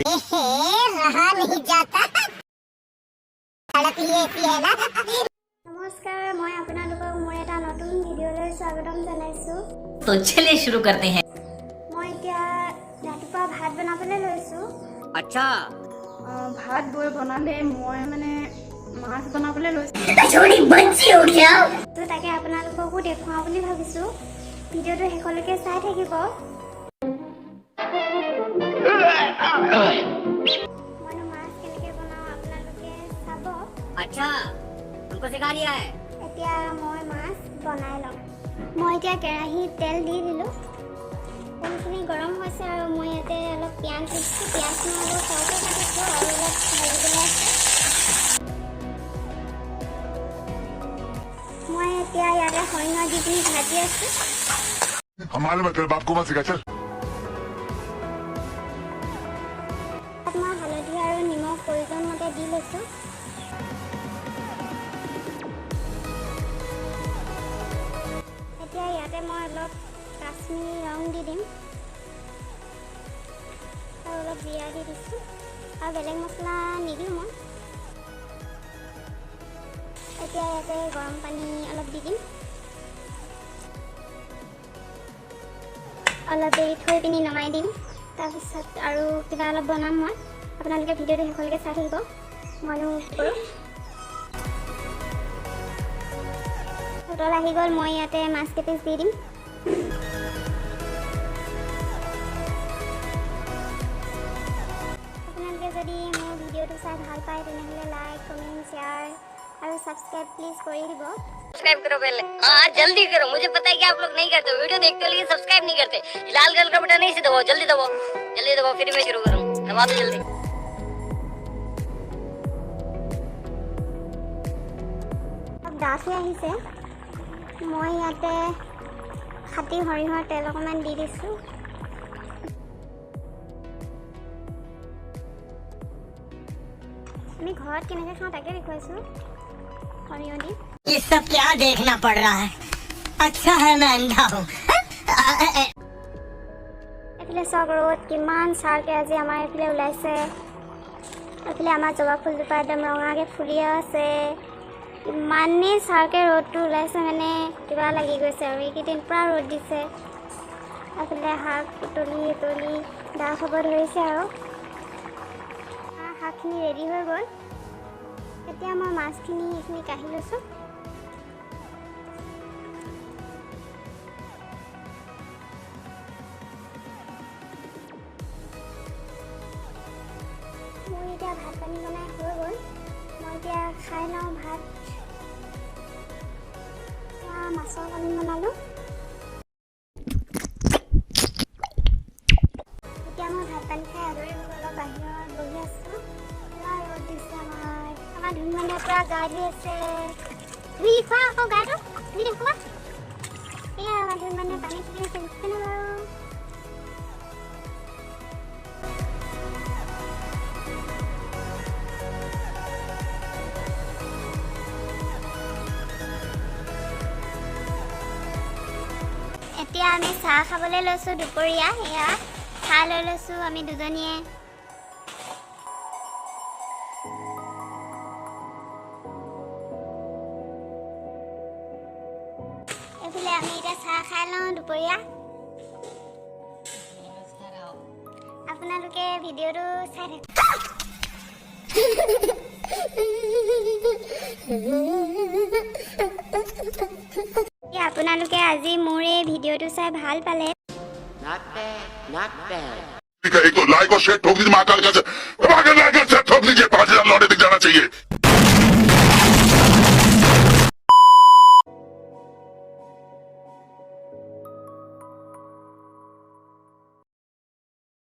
रहा नहीं जाता नमस्कार मैं আপোনালোকক মোৰ এটা নতুন ভিডিঅ'লৈ স্বাগতম জনাইছো। तो चलिए शुरू करते हैं। মই এতিয়া ৰাতিপুৱা ভাত বনাবলৈ লৈছো। अच्छा ভাত বই বনালে মই মানে মাছ বনাবলৈ লৈছো। छोटी बच्ची हो क्या? তো তাকে আপোনালোককো দেখুৱাও বুলি ভাবিছো। ভিডিঅ'টো শেষলৈকে চাই থাকিব। মইনো মাছ কেনেকৈ বনাও আপোনালোকে চাব। अच्छा तुमको सिखा दिया है। এতিয়া মই মাছ বনাই লম। মই এতিয়া কেৰাহীত তেল দি দিলোঁ। তেলখিনি গৰম হৈছে আৰু মই ইয়াতে অলপ পিঁয়াজ দিছোঁ। পিঁয়াজখিনি অলপ সৰহকৈ কাটিছোঁ আৰু অলপ ভাজিবলৈ আছে। মই এতিয়া ইয়াতে সৰিয়হ দি পিনি ভাজি আছোঁ। हमारे मतलब बाप को मत सिखा चल। তাত মই হালধি আৰু নিমখ প্ৰয়োজন মতে দি লৈছোঁ। এতিয়া ইয়াতে মই অলপ কাশ্মীৰী ৰং দি দিম আৰু অলপ জিৰা দি দিছোঁ আৰু বেলেগ মছলা নিদিওঁ মই। এতিয়া ইয়াতে গৰম পানী অলপ দি দিম। অলপ দেৰি থৈ পিনি নমাই দিম। তাৰপিছত আৰু কিবা অলপ বনাম মই। আপোনালোকে ভিডিঅ'টো শেষলৈকে চাই থাকিব। মইনো কৰোঁ। উতল আহি গ'ল। মই ইয়াতে মাছ কেইপিচ দি দিম। আপোনালোকে যদি মোৰ ভিডিঅ'টো চাই ভাল পায় তেনেহ'লে লাইক কমেণ্ট শ্বেয়াৰ আৰু ছাবস্ক্ৰাইব প্লিজ কৰি দিব। सब्सक्राइब करो पहले। हाँ जल्दी करो, मुझे पता है कि आप लोग नहीं करते, वीडियो देखते हो लेकिन सब्सक्राइब नहीं करते। लाल कलर का बटन नहीं से दबाओ, जल्दी दबाओ, जल्दी दबाओ, फिर मैं शुरू करूँ। दबा दो जल्दी। ডাঠ হৈ আহিছে। মই ইয়াতে খাটি সৰিয়হৰ তেল অকণমান দি দিছোঁ। আমি ঘৰত কেনেকৈ খাওঁ তাকে দেখুৱাইছোঁ সৰিয়হ দি। ये सब क्या देखना पड़ रहा है? अच्छा है मैं अंधा हूँ। এইফালে চাওক ৰ'দ কিমান চাৰকৈ আজি আমাৰ এইফালে ওলাইছে। এইফালে আমাৰ জবা ফুলজোপা একদম ৰঙাকৈ ফুলি আছে। ইমানেই চাৰকৈ ৰ'দটো ওলাইছে মানে কিবা লাগি গৈছে আৰু এইকেইদিন পূৰা ৰ'দ দিছে। এইফালে শাক উতলি ডাঠ হ'ব ধৰিছে আৰু শাকখিনি ৰেডি হৈ গ'ল। এতিয়া মই মাছখিনি এইখিনি কাঢ়ি লৈছোঁ। মোৰ এতিয়া ভাত পানী বনাই হৈ গ'ল। মই এতিয়া খাই লওঁ ভাত। মাছৰ কণী বনালোঁ। এতিয়া মই ভাত পানী খাই আজৰি হৈ অলপ বাহিৰত বহি আছোঁ। পুৰা ৰ'দ দিছে আমাৰ ধুনীয়া পূৰা গা ধুই আছে। ধুই খোৱা আকৌ গাটো ধুই দেখুৱা। এয়া আমাৰ ধুনীয়া পানী খুলি আছে কেনে বাৰু। এতিয়া আমি চাহ খাবলৈ লৈছোঁ দুপৰীয়া। এয়া খাই লৈ লৈছোঁ আমি দুজনীয়ে। এইফালে আমি এতিয়া চাহ খাই লওঁ দুপৰীয়া। আপোনালোকে ভিডিঅ'টো চাই থাকক। আপোনালোকে আজি মোৰ এই ভিডিঅ'টো চাই ভাল পালে एक तो लाइक और शेयर ठोक दीजिए महाकाल का से ठोक दीजिए 5,000 लौटे दिख जाना चाहिए।